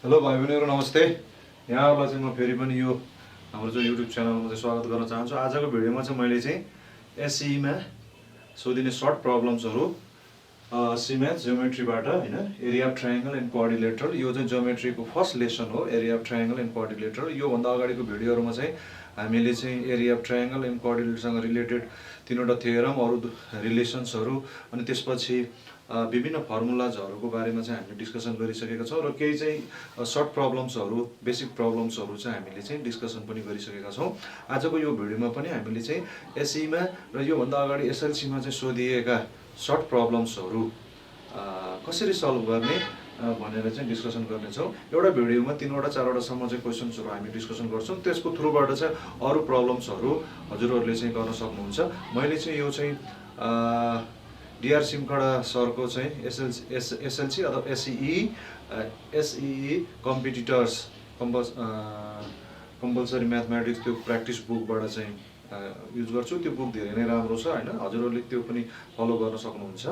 Hello भाइ बहिनीहरु नमस्ते। यहाँहरुलाई चाहिँ म फेरि पनि यो हाम्रो जो युट्युब च्यानलमा चाहिँ स्वागत गर्न चाहन्छु। आजको भिडियोमा चाहिँ मैले चाहिँ एसई मा सोधिने सर्ट प्रब्लम्सहरु सिम्याथ ज्योमेट्रीबाट हैन area of triangle and coordinator यो चाहिँ ज्योमेट्रीको फर्स्ट लेसन हो area of triangle and coordinator. यो भन्दा अगाडिको भिडियोहरुमा चाहिँ हामीले चाहिँ एरिया अफ ट्रायंगल एन्ड कोअर्डिनेटरसँग रिलेटेड तीनवटा थ्योरम अरु रिलेसन्सहरु अनि त्यसपछि विभिन्न फर्मुलाजहरुको बारेमा चाहिँ हामीले डिस्कसन गरिसकेका छौं र केही चाहिँ सर्ट प्रब्लम्सहरु बेसिक प्रब्लम्सहरु चाहिँ हामीले चाहिँ डिस्कसन पनि गरिसकेका छौं। आजको यो भिडियोमा पनि हामीले चाहिँ एसई मा र यो भन्दा अगाडि एसएलसी मा चाहिँ सोधिएका सर्ट प्रब्लम्सहरु कसरी सल्भ गर्ने भनेर चाहिँ डिस्कसन गर्ने छौं। एउटा भिडियोमा 3 वटा 4 वटा सम्म चाहिँ क्वेशन्सहरु हामी डिस्कसन गर्छौं। त्यसको थ्रुबाट चाहिँ अरु प्रब्लम्सहरु हजुरहरुले चाहिँ गर्न सक्नुहुन्छ। मैले चाहिँ यो चाहिँ डीआर सिमखडा सरको चाहिँ एसएलसी अथवा एसई कम्पिटिटर्स कम्पलसरी म्याथमेटिक्स त्यो प्र्याक्टिस बुकबाट चाहिँ युज गर्छु। त्यो बुक धेरै नै राम्रो छ हैन, हजुरहरुले त्यो पनि फलो गर्न सक्नुहुन्छ।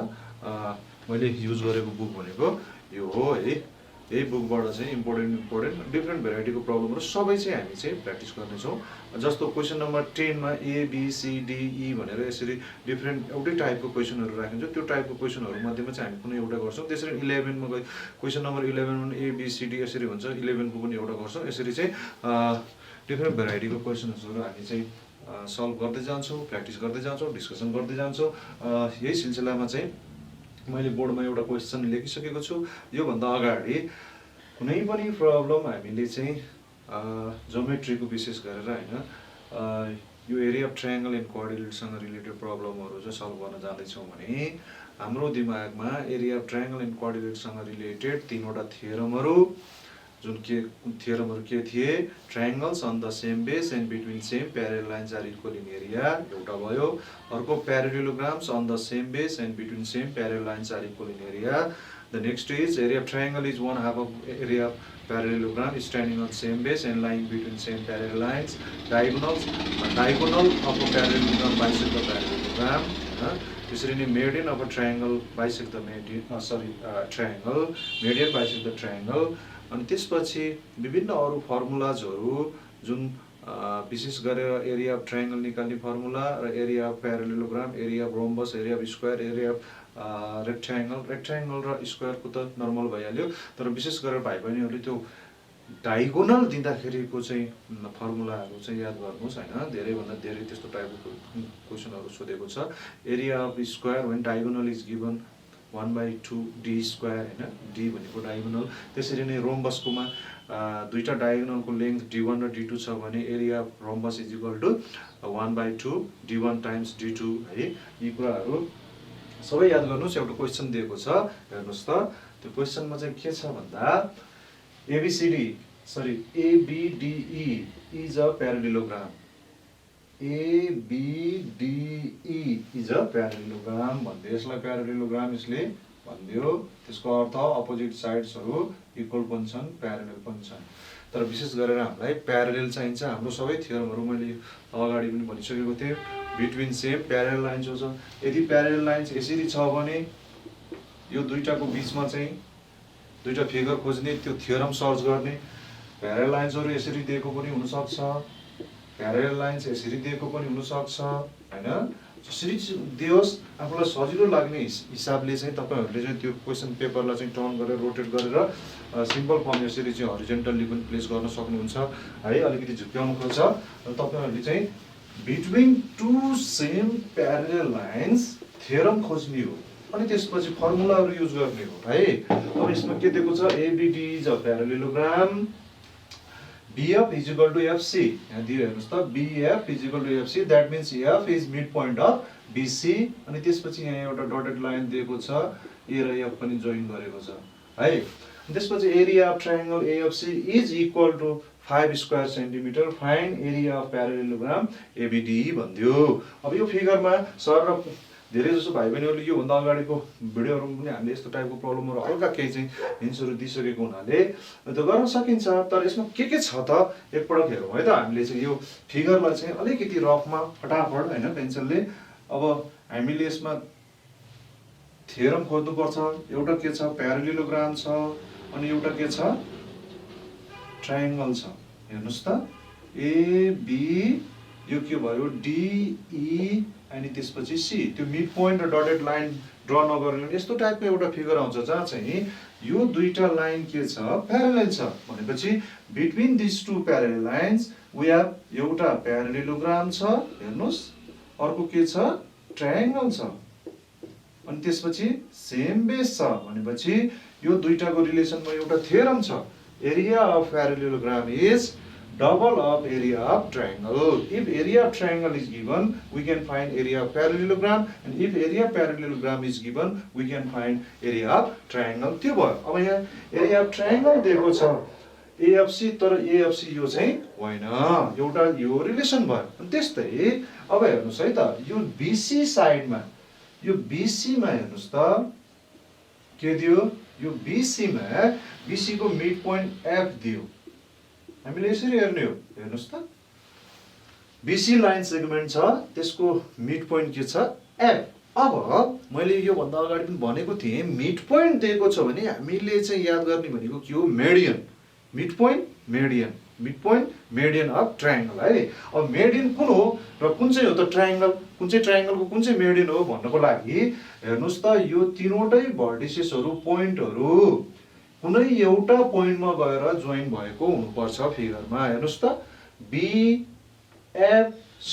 मैले युज गरेको बुक भनेको यो हो है। यही बुकबाट चाहिँ इम्पोर्टेन्ट डिफरेन्ट भेराइटीको प्रब्लमहरु सबै चाहिँ हामी चाहिँ प्र्याक्टिस गर्ने छौं। जस्तो क्वेशन नम्बर 10 मा A B C D E भनेर यसरी डिफरेन्ट एउटै टाइपको क्वेशनहरु राखिन्छ। त्यो टाइपको क्वेशनहरु मध्येमा चाहिँ हामी कुनै एउटा गर्छौं। त्यसरी 11 मा गए क्वेशन नम्बर 11 मा ए बी सी डी यसरी हुन्छ, 11 को पनि एउटा गर्छौं। यसरी चाहिँ डिफरेन्ट भेराइटीको क्वेशनहरु हामी चाहिँ सल्भ गर्दै जान्छौं, प्र्याक्टिस गर्दै जान्छौं, डिस्कसन गर्दै जान्छौं। यही सिलसिलामा चाहिँ मैले बोर्डमा एउटा क्वेशन लेखिसकेको छु। यो भन्दा अगाडि कुनै पनि प्रब्लम हामीले चाहिँ ज्योमेट्रीको विशेष गरेर हैन यो एरिया अफ ट्रायंगल एन्ड कोअर्डिनेटसँग रिलेटेड प्रब्लमहरु चाहिँ सल्भ गर्न जाँदै छौं भने हाम्रो दिमागमा एरिया अफ ट्रायंगल एन्ड कोअर्डिनेटसँग रिलेटेड तीनवटा थ्योरमहरु जुन के थ्योरमहरु के थिए, triangles on the same base and between same parallel lines are equal in area एउटा भयो। अर्को parallelograms on the same base and between same parallel lines are equal in area. The next is area of triangle is one half of area of parallelogram standing on same base and lying between same parallel lines. Diagonal of a parallelogram bisect the parallelogram. त्यसरी नै median of a triangle bisect the triangle. Median bisect the triangle. अनि त्यसपछि विभिन्न अरु फर्मुलाजहरु जुन विशेष गरेर area of triangle निकाल्ने फर्मुला र area of parallelogram, area of rhombus, area of square, area of rectangle र स्क्वायरको त नर्मल भइहाल्यो। तर विशेष गरेर भाइ बहिनीहरुले त्यो डायगोनल दिँदाखेरिको चाहिँ फर्मुलाहरु चाहिँ याद गर्नुस् हैन। धेरै भन्दा धेरै त्यस्तो टाइपको क्वेशनहरु सोधेको छ। Area of square when diagonal is given 1/2 d square हैन, d भनेको डायगोनल। त्यसरी नै रोम्बसकोमा दुईटा डायगोनलको लेन्थ d1 र d2 छ भने area of rhombus is equal to 1/2 d1 times d2 है। यी कुराहरु सबै याद गर्नुस्। एउटा क्वेशन दिएको छ हेर्नुस् त। त्यो क्वेशनमा चाहिँ के छ भन्दा ABDE is a parallelogram. ABDE is a parallelogram भन्दै यसलाई प्यारालेलोग्राम यसले भन्दियो। त्यसको अर्थ अपोजिट साइड्सहरु इक्वल पनि छन्, प्यारलल पनि छन्। तर विशेष गरेर हामीलाई प्यारलल चाहिन्छ। हाम्रो सबै थ्योरमहरु मैले अगाडि पनि भनिसकेको थिएँ। बिट्विन सेम प्यारलल लाइन्स हुन्छ। यदि प्यारलल लाइन्स यसरी छ भने यो दुईटाको बीचमा चाहिँ दुईटा फिगर खोज्ने, त्यो थ्योरम सर्च गर्ने। प्यारलल लाइन्सहरु यसरी दिएको पनि हुन सक्छ, प्यारलल लाइन्स यसरी दिएको पनि हुन सक्छ हैन। जसरी दियोस् आफुलाई सजिलो लाग्ने हिसाबले चाहिँ तपाईहरुले चाहिँ त्यो क्वेशन पेपरलाई चाहिँ टर्न गरेर रोटेट गरेर सिम्पल फर्म यसरी चाहिँ हरिजन्टली पनि प्लेस गर्न सक्नुहुन्छ है। अलिकति झुक्याउनु खोज्छ र तपाईहरुले चाहिँ between two same parallel lines theorem खोज्ने हो अनि त्यसपछि फर्मुलाहरु युज गर्ने हो है। अब यसमा के दिएको छ, ABD is a parallelogram, BF is equal to FC. यहाँ दियो हेर्नुस् त, BF is equal to FC. That means F is midpoint of BC. अनि त्यसपछि यहाँ एउटा डटेड लाइन दिएको छ, A र F पनि जोइन गरेको छ है। त्यसपछि area of triangle AFC is equal to 5 square centimetre. Find area of parallelogram ABDE भन्दियो। अब यो फिगरमा सर र धेरै जसो भाइ बहिनीहरुले यो भन्दा अगाडिको भिडियोहरुमा पनि हामीले यस्तो टाइपको प्रब्लमहरु हल्का केही चाहिँ हिन्ट्सहरु दिइसकेको हुनाले त्यो गर्न सकिन्छ। तर यसमा के छ त एकपटक हेरौँ है त। हामीले चाहिँ यो फिगरलाई चाहिँ अलिकति रफमा फटाफट हैन पेन्सिलले। अब हामीले यसमा थ्योरम खोज्नु पर्छ। एउटा के छ, प्यारालेलोग्राम छ अनि एउटा के छ, ट्रायंगल छ हेर्नुस् त AB यो के भयो DE अनि त्यसपछि C त्यो मिड पोइन्ट र डटेड लाइन ड्र नगर्ने यस्तो टाइपको एउटा फिगर आउँछ जहाँ चाहिँ यो दुईटा लाइन के छ प्यारलल छ भनेपछि between this two parallel lines we have एउटा प्यारलेलोग्राम छ हेर्नुस् अर्को के छ ट्रायंगल छ अनि त्यसपछि सेम बेस छ भनेपछि यो दुईटाको रिलेसनमा एउटा थ्योरम छ area of parallelogram is double of area of triangle. If area of triangle is given, we can find area of parallelogram, and if area of parallelogram is given, we can find area of triangle. त्यो भयो अब यहाँ area of triangle दिएको छ AFC तर AFC यो चाहिँ होइन एउटा यो रिलेसन भयो अनि त्यस्तै अब हेर्नुस् है त यो BC साइडमा यो BC मा हेर्नुस् त के दियो यो BC मा BC को मिड पोइन्ट F दियो हामीले यसरी हेर्ने हो हेर्नुस् त BC लाइन सेगमेन्ट छ त्यसको मिड पोइन्ट के छ F अब मैले यो भन्दा अगाडि पनि भनेको थिएँ मिड पोइन्ट दिएको छ भने हामीले चाहिँ याद गर्ने भनेको के हो median mid point median of triangle है अब मेडियन कुन हो र कुन चाहिँ हो त ट्रायंगल कुन चाहिँ ट्रायंगलको कुन चाहिँ मेडियन हो भन्नको लागि हेर्नुस् त यो तीनवटै भर्टिसेसहरु पोइन्टहरु कुनै एउटा पोइन्टमा गएर जोइन भएको हुनुपर्छ फिगरमा हेर्नुस् त B F C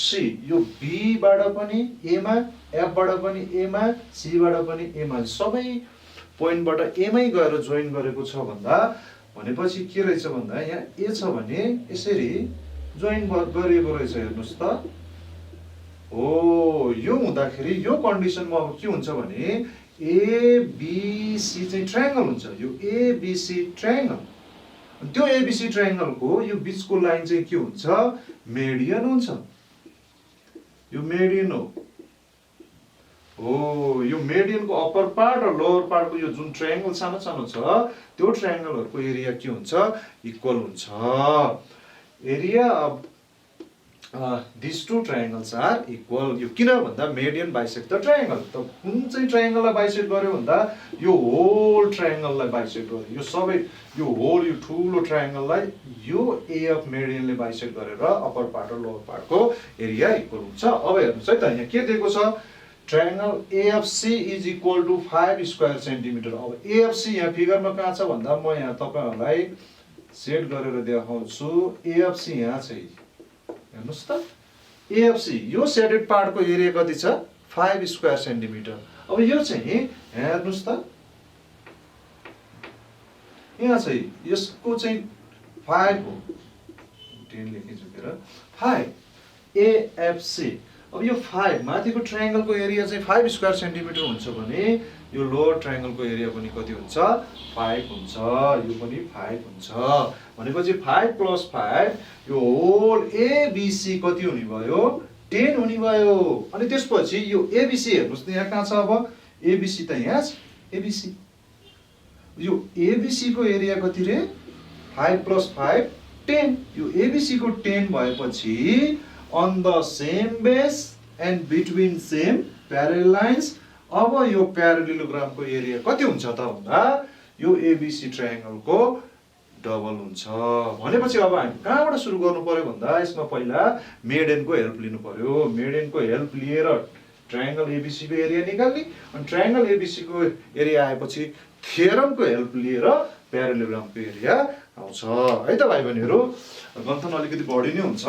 यो B बाट पनि A मा F बाट पनि A मा C बाट पनि A मा सबै पोइन्टबाट A मै गएर जोइन गरेको छ भन्दा भनेपछि के रहेछ भन्दा यहाँ A छ भने यसरी जोइन गरिएको रहेछ हेर्नुस् त हो यो हुँदाखेरि यो कन्डिसनमा अब के हुन्छ भने ABC चाहिँ ट्रायंगल हुन्छ यो ABC ट्रायंगल त्यो ABC ट्रायंगल को यो बीचको लाइन चाहिँ के हुन्छ मेडियन हुन्छ यो मेडियन हो यो मेडियन को अप्पर पार्ट र लोअर पार्ट को यो जुन ट्रायंगल सानो सानो छ त्यो ट्रायंगलहरुको एरिया के हुन्छ इक्वल हुन्छ area of these two triangles are equal यो किन भन्दा मेडियन बाइसेक्ट द ट्रायंगल त कुन चाहिँ ट्रायंगललाई बाइसेक्ट गर्यो भन्दा यो होल ट्रायंगललाई बाइसेक्ट गर्यो यो सबै यो होल यो ठूलो ट्रायंगललाई यो A अफ मेडियनले बाइसेक्ट गरेर अप्पर पार्ट र लोअर पार्ट को एरिया इक्वल हुन्छ अब हेर्नुस् है त यहाँ के दिएको छ triangle AFC is equal to 5 square centimetre अब AFC यहाँ फिगरमा कहाँ छ भन्दा म यहाँ तपाईहरुलाई सेट गरेर देखाउँछु AFC यहाँ चाहिँ हेर्नुस् त AFC यो सेडेड पार्ट को एरिया कति छ 5 स्क्वायर सेन्टिमिटर अब यो चाहिँ हेर्नुस् त यहाँ चाहिँ यसको चाहिँ 5 हो 10 लेखिन्छु के र 5 AFC अब यो 5 माथिको ट्रायंगल को एरिया चाहिँ 5 स्क्वायर सेन्टिमिटर हुन्छ भने यो लोअर ट्रायंगल को एरिया पनि कति हुन्छ 5 हुन्छ यो पनि 5 हुन्छ भनेपछि 5 + 5 यो होल ABC कति हुने भयो 10 हुने भयो अनि त्यसपछि यो ABC हेर्नुस् त यहाँ कहाँ छ अब ABC त यहाँ छ ABC यो ABC को एरिया कति रे 5 + 5 10 यो ABC को 10 भएपछि on the same base and between same parallel lines अब यो प्यारलेलोग्राम को एरिया कति हुन्छ त भन्दा यो ABC ट्रायंगल को डबल हुन्छ भनेपछि अब हामी कहाँबाट सुरु गर्नु पर्यो भन्दा यसमा पहिला मेडियन को हेल्प लिनु पर्यो मेडियन को हेल्प लिएर ट्रायंगल ABC को एरिया निकाल्ने अनि ट्रायंगल ABC को एरिया आएपछि थ्योरम को हेल्प लिएर प्यारलेलोग्राम को एरिया आउँछ है त भाइ बहिनीहरु गन्थन अलिकति बढी नै हुन्छ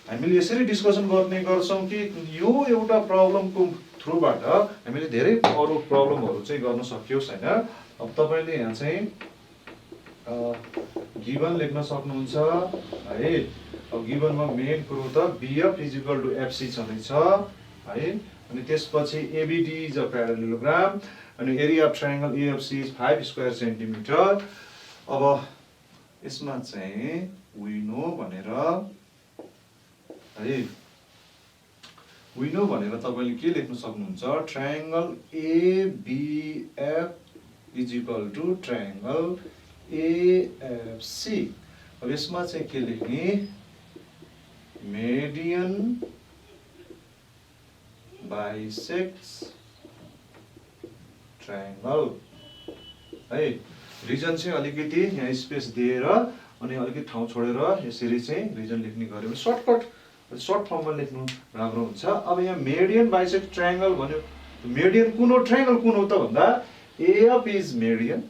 हामीले यसरी डिस्कसन गर्ने गर्छौं कि यो एउटा प्रब्लम को थ्रुबाट हामीले धेरै अरु प्रब्लमहरु चाहिँ गर्न सकियोस् हैन अब तपाईले यहाँ चाहिँ गिवन लेख्न सक्नुहुन्छ है अब गिवनमा मेन कुरो त BF = FC छँदै छ है अनि त्यसपछि ABD इज अ प्यारलेलोग्राम अनि area of triangle AFC is 5 square centimetre अब यसमा चाहिँ वी नो भनेर है वी नो भनेर तपाईले के लेख्न सक्नुहुन्छ triangle ABF is equal to triangle AFC अब यसमा चाहिँ के लेख्ने मेडियन बाइसेक्ट्स ट्रायंगल है रिजन चाहिँ अलिकति यहाँ स्पेस दिएर अनि अलिकति ठाउँ छोडेर यसरी चाहिँ रिजन लेख्ने गऱ्यो भने सर्ट फर्ममा लेख्नु राम्रो हुन्छ। अब यहाँ मेडियन बाइसेक्ट ट्रायंगल भन्यो, मेडियन कुन हो, ट्रायंगल कुन हो त भन्दा AF is median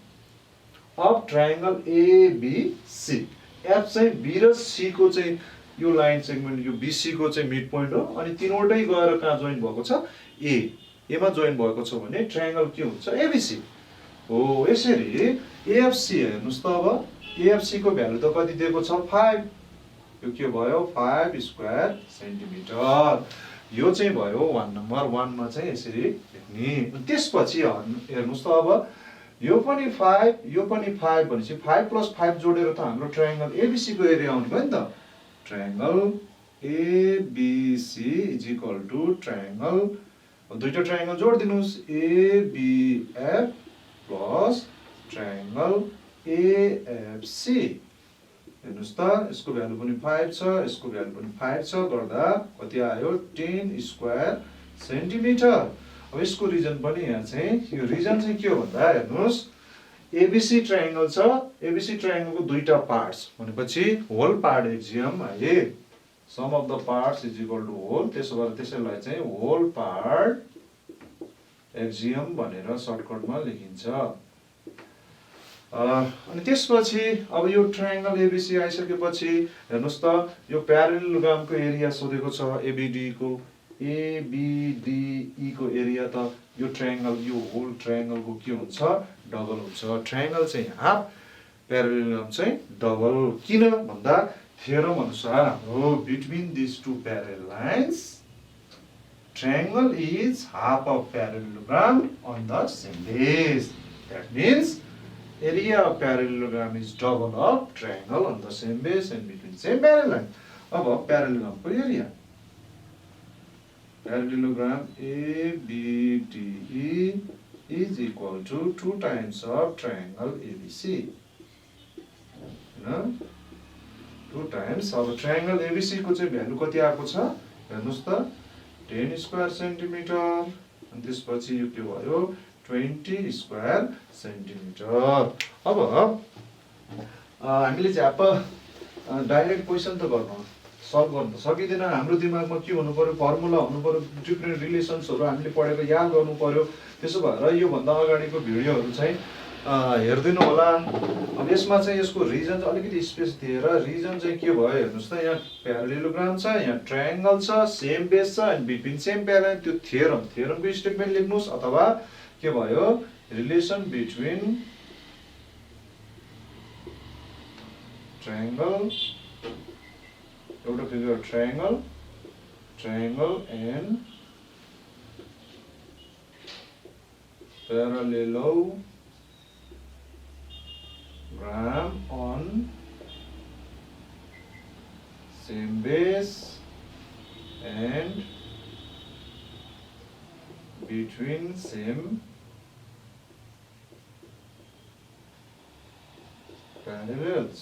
of triangle ABC. F चाहिँ बी र सी को चाहिँ यो लाइन सेगमेन्ट यो बीसी को चाहिँ मिड पोइन्ट हो अनि तीनवटै गएर कहाँ जोइन भएको छ, एमा जोइन भएको छ भने ट्रायंगल के हुन्छ, एबीसी हो। यसरी एएफसी हेर्नुस् त, अब एएफसी को भ्यालु त कति दिएको छ, 5, यो के भयो 5 स्क्वायर सेन्टिमिटर। यो चाहिँ भयो 1 नम्बर, 1 मा चाहिँ यसरी लेख्ने। त्यसपछि हेर्नुस् त, अब यो पनि 5 यो पनि 5 भनेपछि 5 + 5 जोडेर त हाम्रो ट्रायंगल एबीसी को एरिया आउने भयो नि त। Triangle ABC is equal to triangle, दुईटा ट्रायंगल जोड दिनुस्, एबीएफ प्लस ट्रायंगल एएफसी। हेर्नुस् त, यसको भ्यालु पनि 5 छ, यसको भ्यालु पनि 5 छ, गर्दा कति आयो 10 स्क्वायर सेन्टिमिटर। अब यसको रिजन पनि यहाँ चाहिँ, यो रिजन चाहिँ के हो भन्दा हेर्नुस्, एबीसी ट्रायंगल छ, एबीसी ट्रायंगलको दुईटा पार्ट्स भनेपछि होल पार्ट एक्जियम आए, sum of the parts is equal to whole, त्यसो भएर त्यसैलाई चाहिँ होल पार्ट एक्जियम भनेर सर्टकटमा लेखिन्छ। अनि त्यसपछि अब यो ट्रायंगल एबीसी आइसकेपछि हेर्नुस् त, यो प्यारेललोग्रामको एरिया सोधेको छ, एबीडी को एबीडीई को एरिया त यो ट्रायंगल, यो होल ट्रायंगलको के हुन्छ, डबल हुन्छ। ट्रायंगल चाहिँ हाफ, प्यारेललोग्राम चाहिँ डबल। किन भन्दा थ्योरम अनुसार हाम्रो between this two parallel lines triangle is half of parallelogram on the same base. That means area of parallelogram is double of triangle on the same base and between same parallel line. अब parallelogram को area, parallelogram ABDE is equal to 2 times of triangle ABC. 2 times अब triangle ABC को चाहिँ value कति आएको छ हेर्नुस् त, 10 स्क्वायर सेन्टिमिटर, अनि त्यसपछि यो के भयो 20 स्क्वायर सेन्टिमिटर। अब हामीले चाहिँ डाइरेक्ट क्वेसन त सल्भ गर्न त सकिँदैन, हाम्रो दिमागमा के हुनु पर्यो, फर्मुला हुनु पर्यो, डिफ्रेन्ट रिलेसन्सहरू हामीले पढेको याद गर्नु पर्यो। त्यसो भएर यो भन्दा अगाडिको भिडियोहरू चाहिँ हेर्दिनु होला। अब यसमा चाहिँ यसको रिजन चाहिँ अलिकति स्पेस दिएर, रिजन चाहिँ के भयो हेर्नुस् त, यहाँ प्यारेललोग्राम छ, यहाँ ट्रायंगल छ, सेम बेस छ एन्ड बिट्विन सेम प्यारेलल, त्यो थ्योरमको स्टेटमेन्ट लेख्नुस्, अथवा के भयो रिलेसन बिट्विन ट्रायंगल, एउटा figure triangle and parallelogram on same base and between same parallels।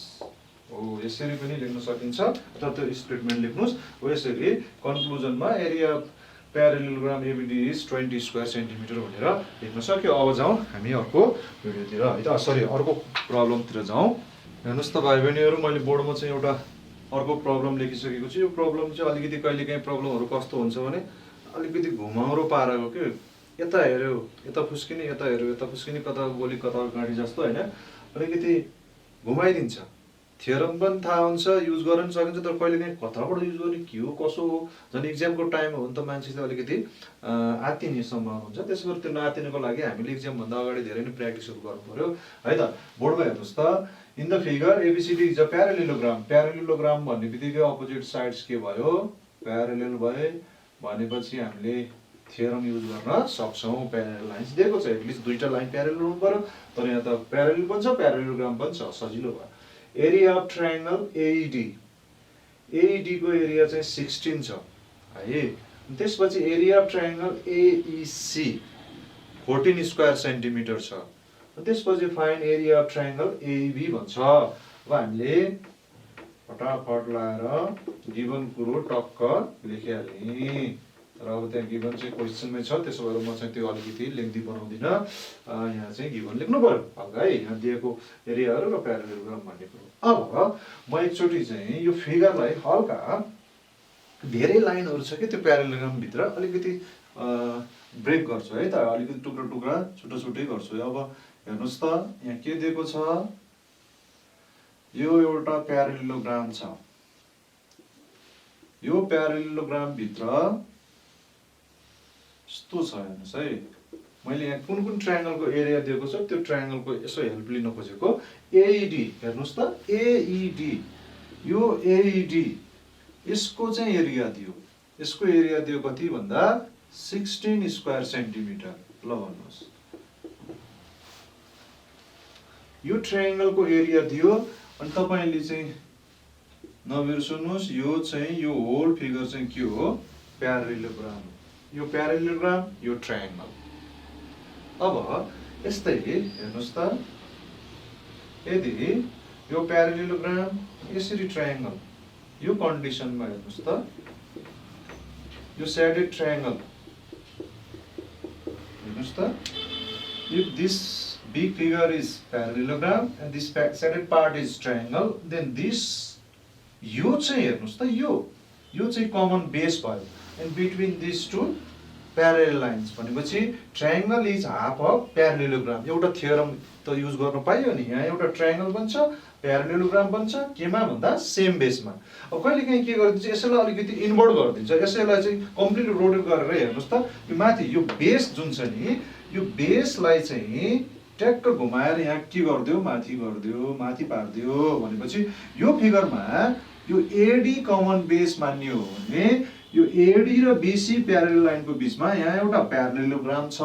यसरी पनि लेख्न सकिन्छ, अथवा त्यो स्टेटमेन्ट लेख्नुस्। यसरी कन्क्लुजनमा area parallelogram A B D is 20 square centimetre भनेर लेख्न सक्यो। अब जाउँ हामी अर्को भिडियोतिर है त, सरी अर्को प्रब्लमतिर जाउँ। हेर्नुस् त भाइ बहिनीहरू, मैले बोर्डमा चाहिँ एउटा अर्को प्रब्लम लेखिसकेको छु। यो प्रब्लम चाहिँ अलिकति कहिलेकाहीँ प्रब्लमहरू कस्तो हुन्छ भने अलिकति घुमाउरो पाराको के, यता हेऱ्यो यता फुस्किने, यता हेऱ्यो यता फुस्किने, कता गोली कता गाडी जस्तो होइन, अलिकति घुमाइदिन्छ। थ्योरम पनि थाहा हुन्छ, युज गर्न पनि सकिन्छ, तर कहिलेकाहीँ कताबाट युज गर्ने के हो कसो हो, झन् इक्जामको टाइम हो भने त मान्छे चाहिँ अलिकति आत्तिने सम्भावना हुन्छ। त्यसो गरी त्यो नआत्तिनको लागि हामीले इक्जामभन्दा अगाडि धेरै नै प्र्याक्टिसहरू गर्नु पर्यो है त। बोर्डमा हेर्नुहोस् त, in the figure A B C D is a parallelogram. Parallelogram भन्ने बित्तिकै अपोजिट साइड्स के भयो, प्यारेलल भए भनेपछि हामीले थ्योरम युज गर्न सक्छौँ। प्यारेलल लाइन्स दिएको छ, एटलिस्ट दुईटा लाइन प्यारेलल हुनु पर्यो, तर यहाँ त प्यारेलल पनि छ प्यारेललोग्राम पनि छ, सजिलो भयो। Area of triangle AED, AED को एरिया चाहिँ 16 छ है। त्यसपछि area of triangle AEC 14 square centimetre छ। त्यसपछि फाइन एरिया अफ ट्रायंगल एईबी भन्छ। अब हामीले फटाफट लाएर गिभन कुरो टक्क लेखिहाल्ने। र अब त्यहाँ गिभन चाहिँ क्वेसनमै छ, त्यसो भएर म चाहिँ त्यो अलिकति लेन्थी बनाउँदिनँ। यहाँ चाहिँ गिभन लेख्नु पर्यो हल्का है, यहाँ दिएको एरियाहरू र प्यारालेलोग्राम भन्ने कुरो। अब म एकचोटि चाहिँ यो फिगरलाई हल्का धेरै लाइनहरू छ कि त्यो प्यारालेलोग्रामभित्र अलिकति ब्रेक गर्छु है त, अलिकति टुक्रा टुक्रा छुट्टा छुट्टै गर्छु। अब हेर्नुहोस् त यहाँ के दिएको छ, यो एउटा प्यारालेलोग्राम छ, यो प्यारालेलोग्राम भित्र यस्तो छ हेर्नुहोस् है। मैले यहाँ कुन कुन ट्रायंगलको एरिया दिएको छ त्यो ट्रायंगलको यसो हेल्प लिन खोजेको। एईडी हेर्नुहोस् त, एईडी, यो एईडी यसको चाहिँ एरिया दियो, यसको एरिया दियो कति भन्दा 16 स्क्वायर सेन्टिमिटर। ल भन्नुहोस्, यो ट्रायंगलको एरिया दियो। अनि तपाईले चाहिँ नबिर्सनुहोस्, यो चाहिँ यो होल फिगर चाहिँ के हो, प्यारालेलोग्राम। यो प्यारालेलोग्राम, यो ट्रायंगल। अब यस्तै हेर्नुहोस् त, यदि यो प्यारालेलोग्राम यसरी ट्रायंगल, यो कन्डिसनमा हेर्नुहोस् त, यो शेडेड ट्रायंगल हेर्नुहोस् त, if this big figure is parallelogram and this shaded part is triangle, then this यो चाहिँ हेर्नुहोस् त, यो चाहिँ कमन बेस भयो, and between these two parallel lines भनेपछि ट्रायंगल इज हाफ अफ प्यारालेलोग्राम। एउटा थ्योरम त युज गर्न पाइयो नि, यहाँ एउटा ट्रायंगल बन्छ, प्यारालेलोग्राम बन्छ, केमा भन्दा सेम बेसमा। अब कहिलेकाहीँ के गरिदिन्छ, यसैलाई अलिकति इन्भर्ट गरिदिन्छ, यसैलाई चाहिँ कम्प्लिटली रोटेट गरेर हेर्नुहोस् त, यो माथि यो बेस जुन छ नि, यो बेसलाई चाहिँ ट्याक्क घुमाएर यहाँ के गरिदियो, माथि गरिदियो, माथि पारिदियो भनेपछि यो फिगरमा यो एडी कमन बेस मान्ने हो भने यो एडी र बीसी प्यारलल लाइनको बीचमा यहाँ एउटा प्यारालेलोग्राम छ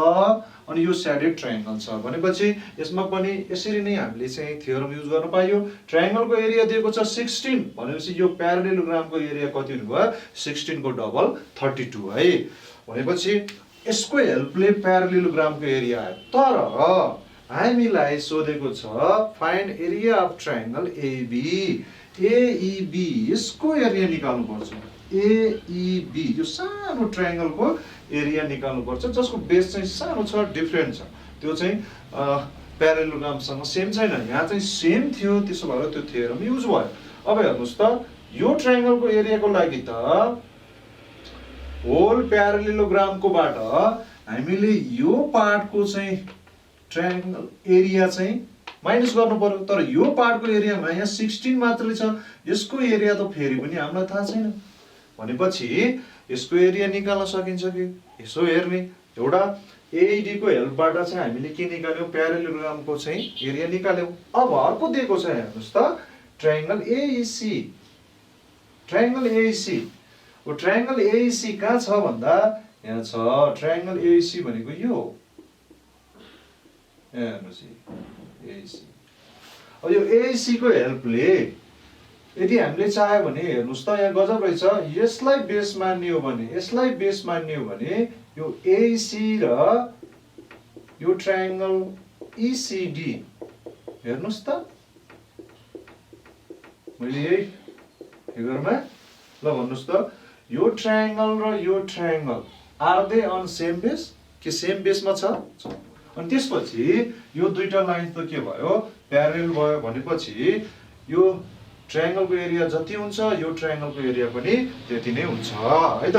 अनि यो शेडेड ट्रायंगल छ भनेपछि यसमा पनि यसरी नै हामीले चाहिँ थ्योरम युज गर्न पाइयो। ट्रायंगलको एरिया दिएको छ 16 भनेपछि यो प्यारालेलोग्रामको एरिया कति हुनुभयो, 16 को डबल 32 है। भनेपछि यसको हेल्पले प्यारालेलोग्रामको एरिया आयो। तर हामीलाई सोधेको छ find area of triangle A B, A E B यसको एरिया निकाल्नु पर्छ। एईबी यो सानो ट्रायंगलको एरिया निकाल्नु पर्छ जसको बेस चाहिँ सानो छ, डिफरेन्ट छ, त्यो चाहिँ प्यारालेलोग्रामसँग सेम छैन। यहाँ चाहिँ सेम थियो, त्यसो भएर त्यो थ्योरम युज भयो। अब हेर्नुहोस् त, यो ट्रायंगलको एरियाको लागि त होल प्यारालेलोग्रामकोबाट हामीले यो पार्टको चाहिँ ट्रायंगल एरिया चाहिँ माइनस गर्नु पर्यो। तर यो पार्टको एरियामा यहाँ 16 मात्रले छ, यसको एरिया त फेरि पनि हामीलाई थाहा छैन। भनेपछि यसको एरिया निकाल्न सकिन्छ कि, यसो हेर्ने एउटा एईडी को हेल्पबाट चाहिँ हामीले के निकाल्यौं, प्यारालेलोग्रामको चाहिँ एरिया निकाल्यौं। अब अर्को दिएको छ हेर्नुहोस् त, ट्रायंगल एईसी, ट्रायंगल एईसी। ओ ट्रायंगल एईसी कहाँ छ भन्दा यहाँ छ। ट्रायंगल एईसी भनेको यो हेर्नुहोस्, एईसी। अब यो एईसी को हेल्पले यदि हामीले चाह्यो भने हेर्नुहोस् त, यहाँ गजब रहेछ, यसलाई बेस मान्ने हो भने, यसलाई बेस मान्ने हो भने यो एईसी र यो ट्रायंगल ईसीडी हेर्नुहोस् त, मैले यही फिगरमा ल भन्नुहोस् त, यो ट्रायंगल र यो triangle are they on same base, के सेम बेसमा छ। अनि त्यसपछि यो दुईटा लाइन त के भयो, प्यारलल भयो। भनेपछि यो ट्रायंगलको एरिया जति हुन्छ यो ट्रायंगलको एरिया पनि त्यति नै हुन्छ है त।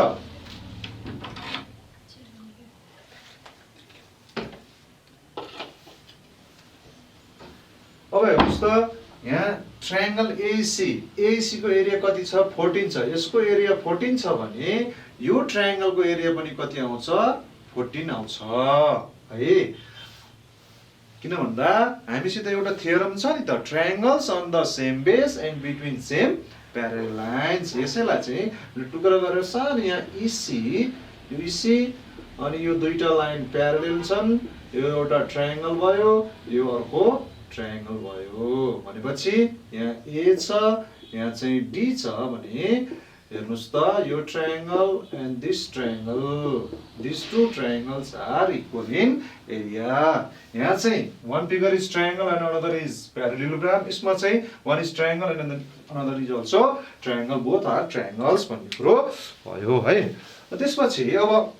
अब हेर्नुहोस् त, यहाँ ट्रायंगल एईसी, एईसी को एरिया कति छ, 14 छ, यसको एरिया 14 छ भने यो ट्रायंगलको एरिया पनि कति आउँछ, 14 आउँछ है। किन भन्दा हामीसित एउटा थ्योरम छ नि त, triangles on the same base and between same parallel lines. यसैलाई चाहिँ टुक्रा गरेर सानो यहाँ ईसी, यो ईसी अनि यो दुईटा लाइन प्यारलल छन्, यो एउटा ट्रायंगल भयो, यो अर्को ट्रायंगल भयो। भनेपछि यहाँ ए छ, यहाँ चाहिँ डी छ भने हेर्नुहोस् त, यो triangle and this triangle, this two triangles are equal in area. यहाँ चाहिँ one figure is triangle and another is parallelogram, यसमा चाहिँ one is triangle and another is also triangle, both are triangles भन्ने कुरो भयो है। त्यसपछि अब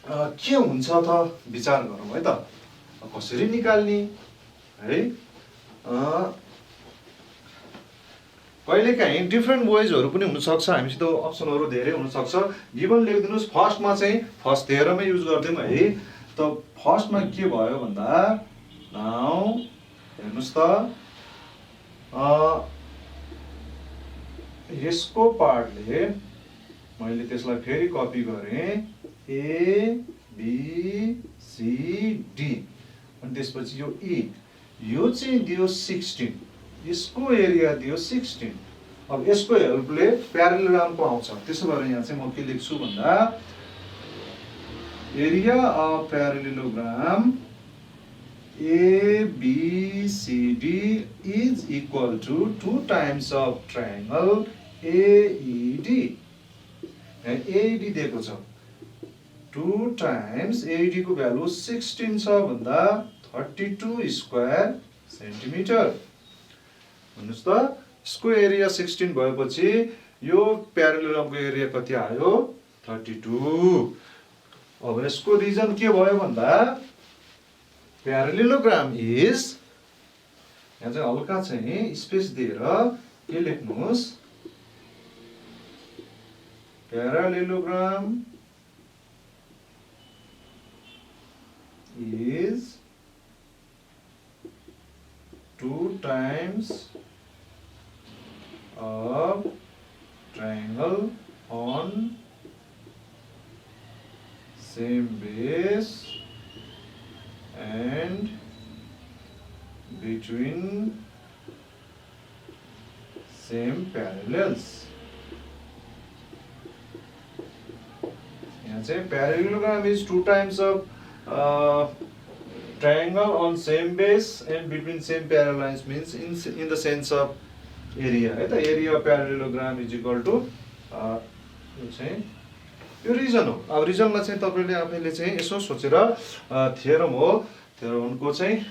के हुन्छ त विचार गरौँ है त, कसरी निकाल्ने है। कहिलेकाहीँ डिफ्रेन्ट वेजहरू पनि हुनसक्छ, हामीसित अप्सनहरू धेरै हुनसक्छ। गिभन लेखिदिनुहोस्, फर्स्टमा चाहिँ फर्स्ट थ्योरमै युज गरिदिउँ है। त फर्स्टमा के भयो भन्दा, नाउ हेर्नुहोस् त, यसको पार्टले मैले त्यसलाई फेरि कपी गरेँ, ए बी सी डी, अनि त्यसपछि यो ई, यो चाहिँ दियो 16, यसको एरिया दियो 16। अब यसको हेल्पले प्यारेललोग्रामको आउँछ। त्यसो भएर यहाँ चाहिँ म के लेख्छु भन्दा, area of parallelogram ABCD is equal to 2 times of triangle AED। AED दिएको छ 2 times AED को भ्यालु 16 छ भन्दा 32 स्क्वायर सेन्टिमिटर। भन्नुहोस् त, यसको एरिया 16 भएपछि यो प्यारेललोग्रामको एरिया कति आयो, 32। अब यसको रिजन के भयो भन्दा, प्यारेललोग्राम इज, यहाँ चाहिँ हल्का चाहिँ स्पेस दिएर के लेख्नुहोस्, प्यारेललोग्राम is 2 times of triangle on same base and between same parallels। यहाँ चाहिँ प्यारेललोग्राम is 2 times of triangle on same base and between same parallel lines, means in the sense of area है त। Area of parallelogram is equal to, यो चाहिँ यो reason हो। अब रिजनमा चाहिँ तपाईँले आफैले चाहिँ यसो सोचेर थ्योरम हो, थ्योरमको चाहिँ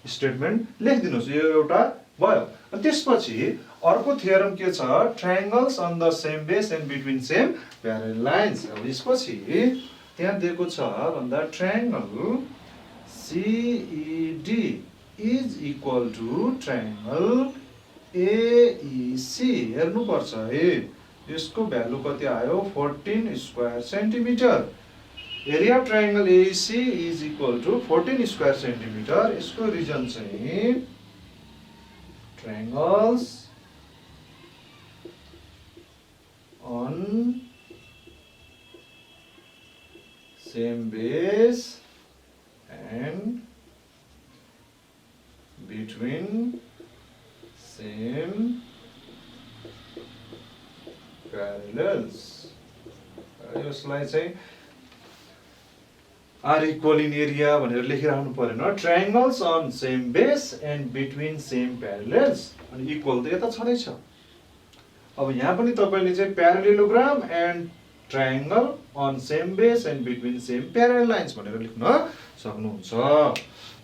स्टेटमेन्ट लेखिदिनुहोस्, यो एउटा भयो। अनि त्यसपछि अर्को थ्योरम के छ, triangles on the same base and between same parallel lines. अब यसपछि त्यहाँ दिएको छ भन्दा, triangle CED is equal to triangle AEC। हेर्नुपर्छ है, यसको भ्यालु कति आयो, 14 square centimetre. Area of triangle AEC is equal to 14 square centimetre. यसको रिजन चाहिँ triangles on same base and between same parallels। यसलाई चाहिँ आर इक्वल इन एरिया भनेर लेखिराख्नु परेन, triangles on same base and between same parallels. अनि equal त यता छँदै छ। अब यहाँ पनि तपाईले चाहिँ parallelogram and triangle on same base and between same parallel lines भनेर लेख्न सक्नुहुन्छ।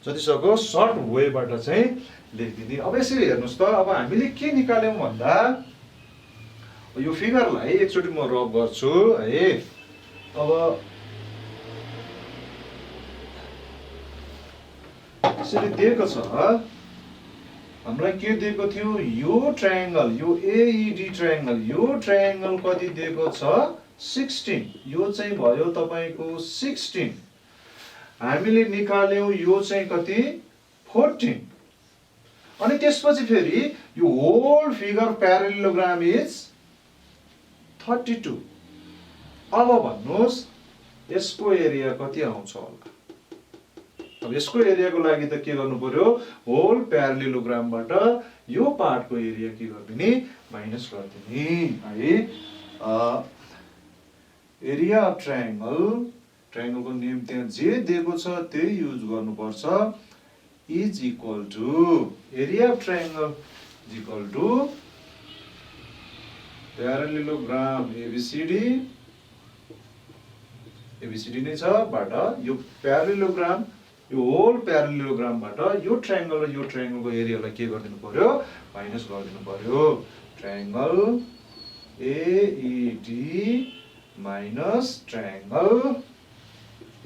जति सक्दो सर्ट वेबाट चाहिँ लेखिदिने। अब यसरी हेर्नुस् त, अब हामीले के निकाल्यौं भन्दा, यो फिगरलाई एकचोटि म रब गर्छु है। अब यसरी दिएको छ, हामीलाई के दिएको थियो, यो ट्रायंगल, यो AED ट्रायंगल, यो ट्रायंगल कति दिएको छ, 16। यो चाहिँ भयो तपाईको 16। हामीले निकाल्यौं यो चाहिँ कति, 14। अनि त्यसपछि फेरि यो होल फिगर प्यारेललोग्राम इज 32। अब भन्नुहोस् यसको एरिया कति आउँछ होला। अब यसको एरियाको लागि त के गर्नु पर्यो, होल प्यारेललोग्रामबाट यो पार्टको एरिया के गरिदिने, माइनस गरिदिने है। एरिया अफ ट्रायंगल, ट्रायंगलको नेम त्यहाँ जे दिएको छ त्यही युज गर्नुपर्छ, is equal to area of triangle is equal to parallelogram ABCD, ABCD नै छ बाट यो प्यारेललोग्राम, यो होल प्यारेललोग्रामबाट यो ट्रायंगल र यो ट्रायंगलको एरियालाई के गरिदिनु पर्यो, माइनस गरिदिनु पर्यो। Triangle AED minus triangle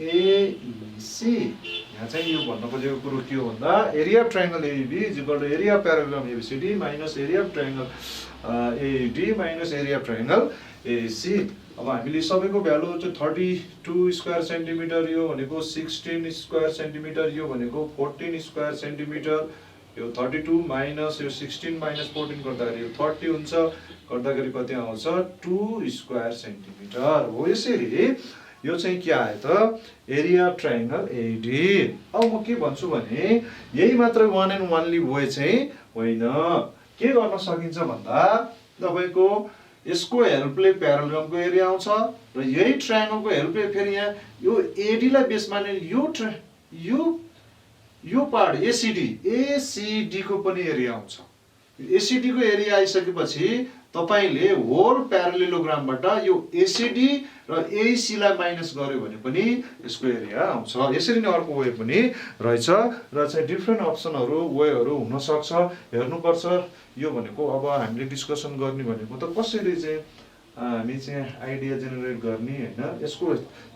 A E C. यहाँ चाहिँ यो भन्न खोजेको कुरो के हो भन्दा area of triangle A B is equal to area of parallelogram A B C D minus area of triangle A D minus area of triangle A C. अब हामीले सबैको भ्यालु चाहिँ 32 स्क्वायर सेन्टिमिटर, यो भनेको 16 स्क्वायर सेन्टिमिटर, यो भनेको 14 स्क्वायर सेन्टिमिटर, यो 32 माइनस यो 16 माइनस 14 गर्दाखेरि यो 30 हुन्छ, गर्दाखेरि कति आउँछ 2 स्क्वायर सेन्टिमिटर हो। यसरी यो चाहिँ के आयो त एरिया अफ ट्रायंगल एडी। अब म के भन्छु भने यही मात्र वान एन्ड वानली वे चाहिँ होइन, के गर्न सकिन्छ भन्दा तपाईको यसको हेल्पले प्यारालेलोग्रामको एरिया आउँछ र यही ट्रायंगलको हेल्पले फेरि यहाँ यो एडी लाई बेस मानेर यो पार्ट एसीडी को पनि एरिया आउँछ। एसीडी को एरिया आइसकेपछि तपाईले होल प्यारालेलोग्रामबाट यो एसीडी र एसी लाई माइनस गर्यो भने पनि यसको एरिया आउँछ। यसरी नै अर्को वे पनि रहेछ र चाहिँ डिफरेन्ट अप्सनहरु वेहरु हुन सक्छ, हेर्नुपर्छ। यो भनेको अब हामीले डिस्कसन गर्ने भनेको त कसरी चाहिँ हामी चाहिँ आइडिया जेनेरेट गर्ने हैन, यसको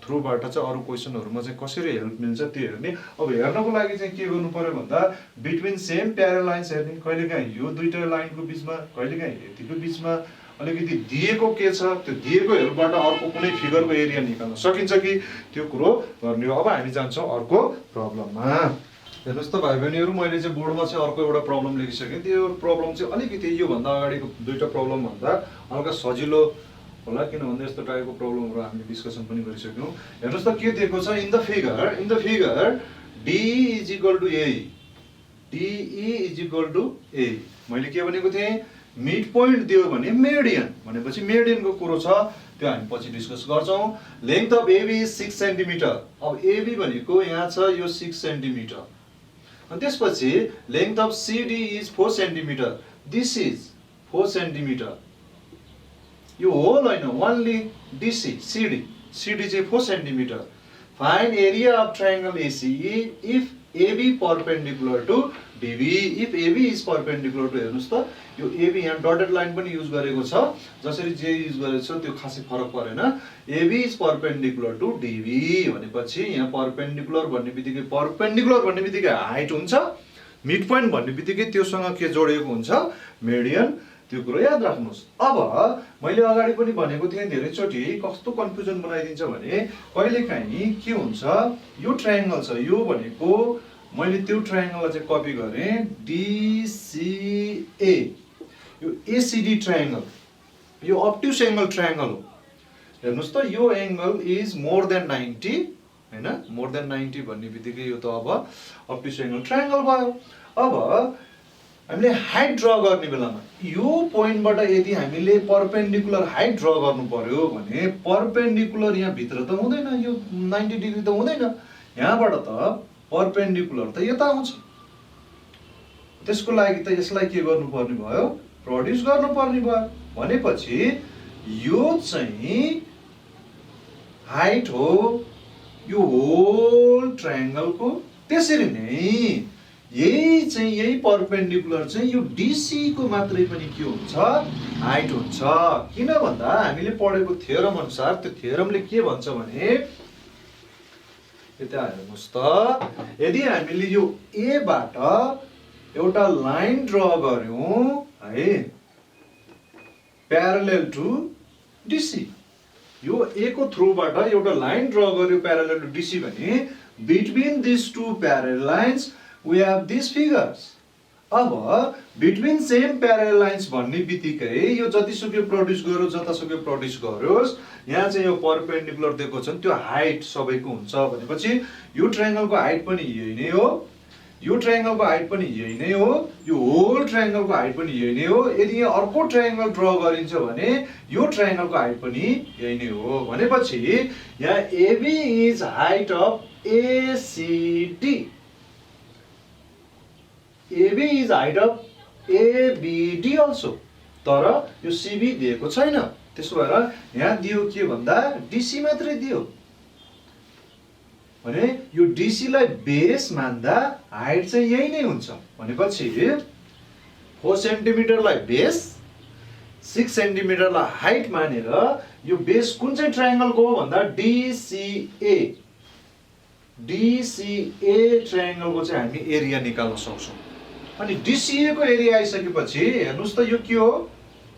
थ्रुबाट चाहिँ अरु क्वेशनहरुमा चाहिँ कसरी हेल्प मिल्छ त्यो हेर्ने। अब हेर्नको लागि चाहिँ के गर्नु पर्यो भन्दा बिट्विन सेम प्यारल लाइन्स हेर्ने, कहिलेकाहीँ यो दुईटा लाइनको बीचमा, कहिलेकाहीँ यतिको बीचमा अलिकति दिएको के छ त्यो दिएको हेल्पबाट अर्को कुनै फिगरको एरिया निकाल्न सकिन्छ कि त्यो कुरो गर्ने हो। अब हामी जान्छौं अर्को प्रब्लममा। हेर्नुस् त भाइ बहिनीहरु, मैले चाहिँ बोर्डमा चाहिँ अर्को एउटा प्रब्लम लेखिसके। त्यो प्रब्लम चाहिँ अलिकति यो भन्दा अगाडिको दुईटा प्रब्लम भन्दा हल्का सजिलो होला, किनभने यस्तो टाइपको प्रब्लमहरु हामीले डिस्कसन पनि गरिसक्यौं। हेर्नुस् त के दिएको छ in the figure D is equal to A, DE is equal to A। मैले के भनेको थिएँ मिड पोइन्ट दियो भने मेडियन भनेपछि मेडियनको कुरो छ, त्यो हामी पछि डिस्कस गर्छौं। Length of AB is 6 centimetre. अब AB भनेको यहाँ छ यो 6 सेन्टिमिटर, अनि त्यसपछि length of CD is 4 centimetre, this is 4 centimetre. यो होल हैन, ओन्ली DC CD चाहिँ 4 centimetre. Find area of triangle ACE if AB perpendicular to DB। If AB is perpendicular to, हेर्नुस् त यो AB यहाँ डटेड लाइन पनि use गरेको छ, जसरी जे युज गरेको छ त्यो खासै फरक परेन। AB is perpendicular to DB भनेपछि यहाँ परपेंडिकुलर भन्ने बित्तिकै हाइट हुन्छ, मिड पोइन्ट भन्ने बित्तिकै त्योसँग के जोडिएको हुन्छ मेडियन, त्यो कुरो याद राख्नुस्। अब मैले अगाडि पनि भनेको थिएँ धेरैचोटी कस्तो कन्फ्युजन बनाइदिन्छ भने कहिलेकाहीँ के हुन्छ यो ट्रायंगल छ, यो भनेको मैले त्यो ट्रायंगललाई चाहिँ कपी गरे DCA, यो ACD ट्रायंगल यो अब्ट्युस एंगल ट्रायंगल हो। हेर्नुस् त यो एंगल इज मोर देन 90 हैन, मोर देन 90 भन्ने बित्तिकै यो त अब अब्ट्युस एंगल ट्रायंगल भयो। अब हामीले हाइट ड्रा गर्ने बेलामा यो पोइन्टबाट यदि हामीले परपेंडिकुलर हाइट ड्रा गर्नु पर्यो भने परपेंडिकुलर यहाँ भित्र त हुँदैन, यो 90 डिग्री त हुँदैन, यहाँबाट त परपेंडिकुलर त यता आउँछ। त्यसको लागि त यसलाई के गर्नुपर्ने भयो, प्रोड्युस गर्नुपर्ने भयो। भनेपछि यो चाहिँ हाइट हो यो होल ट्रायंगलको। त्यसरी नै यही परपेंडिकुलर चाहिँ यो DC को मात्रै पनि के हुन्छ हाइट हुन्छ। किन भन्दा हामीले पढेको थ्योरम अनुसार त्यो थ्योरमले के भन्छ भने यता हेर्नुस् त, यदि हामीले यो A बाट एउटा लाइन ड्रा गर्यौं है प्यारलल टु DC, यो A को थ्रुबाट एउटा लाइन ड्रा गर्यो प्यारलल टु DC भने between this two parallel lines we have these figures। अब बिट्विन सेम प्यारलल लाइन्स भन्ने बित्तिकै यो जतिसुकै प्रोड्युस गर्यो जतासुकै प्रोड्युस गर्योस्, यहाँ चाहिँ यो परपेंडिकुलर दिएको छ त्यो हाइट सबैको हुन्छ। भनेपछि यो ट्रायंगलको हाइट पनि यही नै हो, यो ट्रायंगलको हाइट पनि यही नै हो, यो होल ट्रायंगलको हाइट पनि यही नै हो। यदि यहाँ अर्को ट्रायंगल ड्रा गरिन्छ भने यो ट्रायंगलको हाइट पनि यही नै हो। भनेपछि यहाँ AB is height of ACD, AB is height of ABD also, तर यो CB दिएको छैन। त्यसो भएर यहाँ दियो के भन्दा DC मात्रै दियो भने यो DC लाई बेस मान्दा हाइट चाहिँ यही नै हुन्छ। भनेपछि 4 सेन्टिमिटर लाई बेस, 6 सेन्टिमिटरलाई हाइट मानेर यो बेस कुन चाहिँ ट्रायंगलको हो भन्दा DCA ट्रायंगलको चाहिँ हामी एरिया निकाल्न सक्छौं। अनि DCA को एरिया आइसकेपछि हेर्नुस् त यो के हो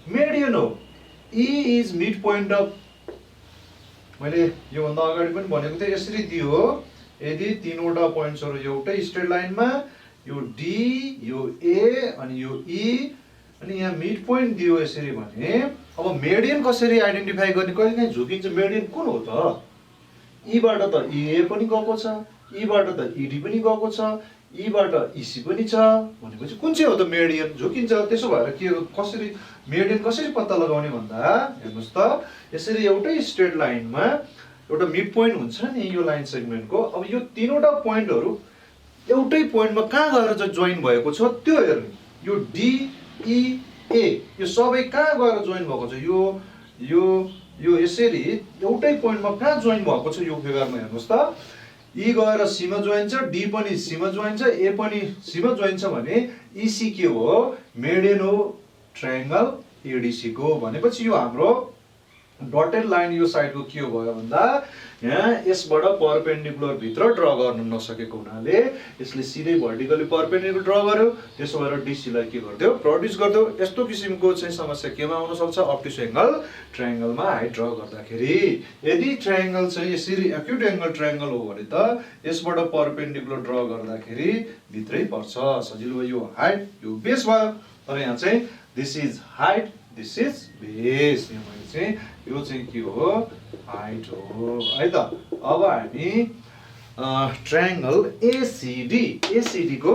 मेडियन हो। E is mid point of मैले यो भन्दा अगाडि पनि भनेको थिएँ यसरी दियो यदि तीनवटा पोइन्ट्सहरु एउटै स्ट्रेट लाइनमा यो D यो A अनि यो E अनि यहाँ मिड पोइन्ट दियो यसरी भने अब मेडियन कसरी आइडेन्टिफाई गर्ने कहिलेकाहीँ झुकिन्छ मेडियन कुन हो त E बाट त EA पनि गएको छ E बाट त ED पनि गएको छ E बाट EC पनि छ भनेपछि कुन चाहिँ हो त मेडियन झुकिन्छ। त्यसो भएर के कसरी मेडियन कसरी पत्ता लगाउने भन्दा हेर्नुस् त यसरी एउटै स्ट्रेट लाइनमा एउटा मिड पोइन्ट हुन्छ नि यो लाइन सेगमेन्टको। अब यो तीनवटा पोइन्टहरु एउटै पोइन्टमा कहाँ गएर चाहिँ जोइन भएको छ त्यो हेर्नु। यो D E A यो सबै कहाँ गएर जोइन भएको छ यो यसरी एउटै पोइन्टमा कहाँ जोइन भएको छ यो फिगरमा हेर्नुस् त E गएर C मा जोइन छ D पनि C मा जोइन छ A पनि C मा जोइन छ भने EC के हो मेडियन हो ट्रायंगल ADC को। भनेपछि यो हाम्रो डटेड लाइन यो साइडको के हो भयो भन्दा यहाँ यसबाट परपेन्डिकुलर भित्र ड्र गर्न नसकेको हुनाले यसले सिधै भर्टिकली परपेन्डिकुलर ड्र गर्यो। त्यसो भएर DC लाई के गर्दियो प्रोड्युस गर्दियो। यस्तो किसिमको चाहिँ समस्या केमा आउन सक्छ अब्ट्युस एंगल ट्रायंगलमा हाइट ड्र गर्दाखेरि। यदि ट्रायंगल चाहिँ यसरी एक्युट एंगल ट्रायंगल हो भने त यसबाट परपेन्डिकुलर ड्र गर्दाखेरि भित्रै पर्छ सजिलो। यो हाइट यो बेस भयो तर यहाँ चाहिँ this is height this is base. यो चाहिँ के हो हाइट हो है त। अब हामी ट्रायंगल ACD को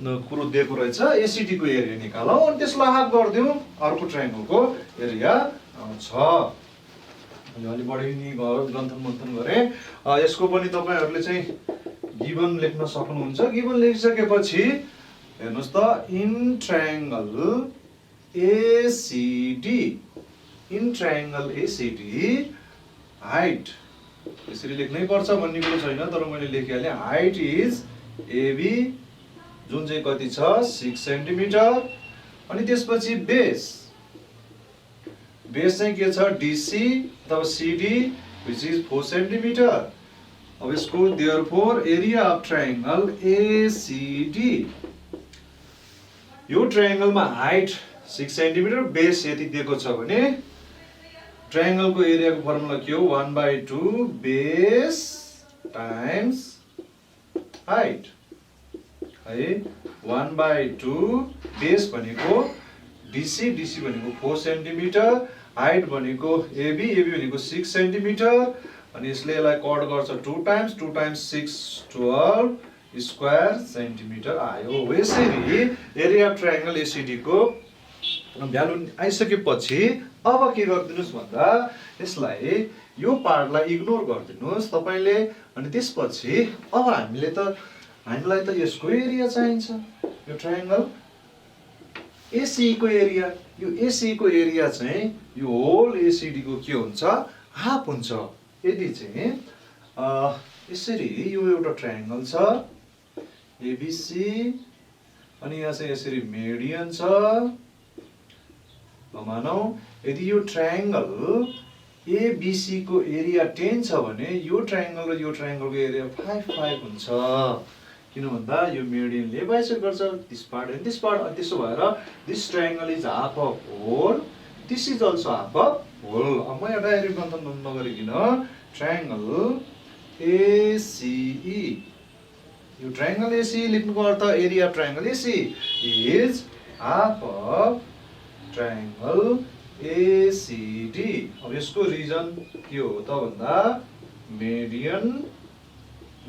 कुरो दिएको रहेछ ACD को एरिया निकालौं अनि त्यसलाई हाफ गर्दियौ अर्को ट्रायंगलको एरिया आउँछ। अलि बढी नि गन्थन गरे यसको पनि तपाईहरुले चाहिँ गिवन लेख्न सक्नुहुन्छ। गिवन लेखिसकेपछि हेर्नुस् त इन ट्रायंगल ACD हाइट यसरी लेख्नै पर्छ भन्ने कुरो छैन तर मैले लेखिहाले हाइट इज AB जुन चाहिँ कति छ 6 सेन्टिमिटर अनि त्यसपछि बेस चाहिँ के छ DC अथवा CD which is 4 सेन्टिमिटर। अब यसको therefore area of triangle ACD यो ट्रायंगलमा हाइट 6 सेन्टिमिटर बेस यति दिएको छ भने ट्रायंगलको एरियाको फर्मुला के हो 1/2 बेस टाइम्स हाइट है। 1/2 बेस भनेको DC भनेको 4 सेन्टिमिटर हाइट भनेको AB भनेको 6 सेन्टिमिटर अनि यसले यसलाई कट गर्छ 2 टाइम्स 6 12 स्क्वायर सेन्टिमिटर आयो। यसरी एरिया अफ ट्रायंगल ACD को भ्यालु आइसकेपछि अब के गर्दिनुस् भन्दा यसलाई यो पार्टलाई इग्नोर गर्दिनुस् तपाईले अनि त्यसपछि अब हामीलाई त यसको एरिया चाहिन्छ यो ट्रायंगल AC को एरिया। यो AC को एरिया चाहिँ यो होल ACD को के हुन्छ हाफ हुन्छ। यदि चाहिँ यसरी यो एउटा ट्रायंगल छ ABC अनि यहाँ चाहिँ यसरी मेडियन छ मानौ यदि यो ट्रायंगल ABC को एरिया 10 छ भने यो ट्रायंगल र यो ट्रायंगलको एरिया 5 हुन्छ किन भन्दा यो मेडियनले बाइसेक्ट गर्छ this part and this part. त्यसो भएर this triangle is half of whole this is also half of whole. अब म यहाँ डाइरेक्ट गन्थन नगरिकिन ट्रायंगल ACE यो ट्रायंगल AC लेख्नुको अर्थ area of triangle AC is half of triangle ACD। अब यसको रिजन के हो त भन्दा median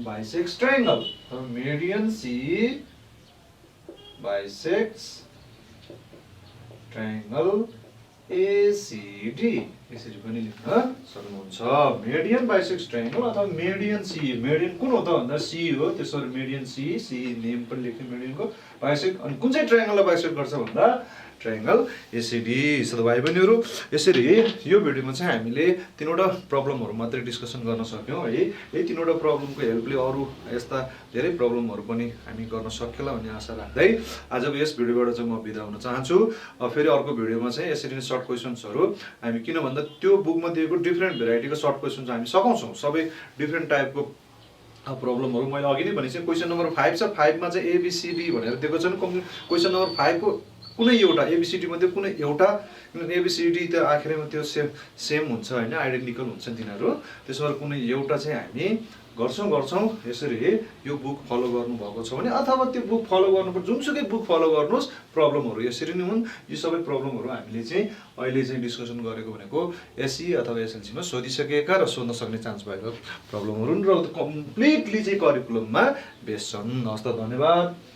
bisects triangle median C bisects triangle ACD यसरी पनि लेख्न सक्नुहुन्छ। मेडियन बाइसेक्ट्स ट्रायंगल अथवा मेडियन C मेडियन कुन हो त भन्दा C हो त्यसरी मेडियन C नेम पनि लेख्ने मेडियनको बाइसेक्ट अनि कुन चाहिँ ट्रायंगललाई बाइसेक्ट गर्छ भन्दा ट्रायंगल एसिडी। सो भाइ बहिनीहरू यसरी यो भिडियोमा चाहिँ हामीले तीनवटा प्रब्लमहरू मात्रै डिस्कसन गर्न सक्यौँ है। यही तीनवटा प्रब्लमको हेल्पले अरू यस्ता धेरै प्रब्लमहरू पनि हामी गर्न सक्यौँ भन्ने आशा राख्दै आजको यस भिडियोबाट चाहिँ म बिदा हुन चाहन्छु। फेरि अर्को भिडियोमा चाहिँ यसरी नै सर्ट क्वेसन्सहरू हामी, किन भन्दा त्यो बुकमा दिएको डिफ्रेन्ट भेराइटीको सर्ट क्वेसन्स हामी सघाउँछौँ, सबै डिफ्रेन्ट टाइपको प्रब्लमहरू। मैले अघि नै भनेको क्वेसन नम्बर 5 छ, 5 मा चाहिँ एबिसिडी भनेर दिएको छन्। क्वेसन नम्बर 5 को कुनै एउटा एबिसिडी मध्ये कुनै एउटा, किनभने एबिसिडी त आखिरमा त्यो सेम हुन्छ होइन, आइडेन्टिकल हुन्छन् तिनीहरू। त्यसो भएर कुनै एउटा चाहिँ हामी गर्छौँ यसरी यो बुक फलो गर्नुभएको छ भने, अथवा त्यो बुक फलो गर्नुपर्छ, जुनसुकै बुक फलो गर्नुहोस्, प्रब्लमहरू यसरी नै हुन्। यो सबै प्रब्लमहरू हामीले चाहिँ अहिले चाहिँ डिस्कसन गरेको भनेको एसई अथवा एसएलसीमा सोधिसकेका र सोध्न सक्ने चान्स भएको प्रब्लमहरू र कम्प्लिटली चाहिँ करिकुलममा बेस्ड छन्। हस् त, धन्यवाद।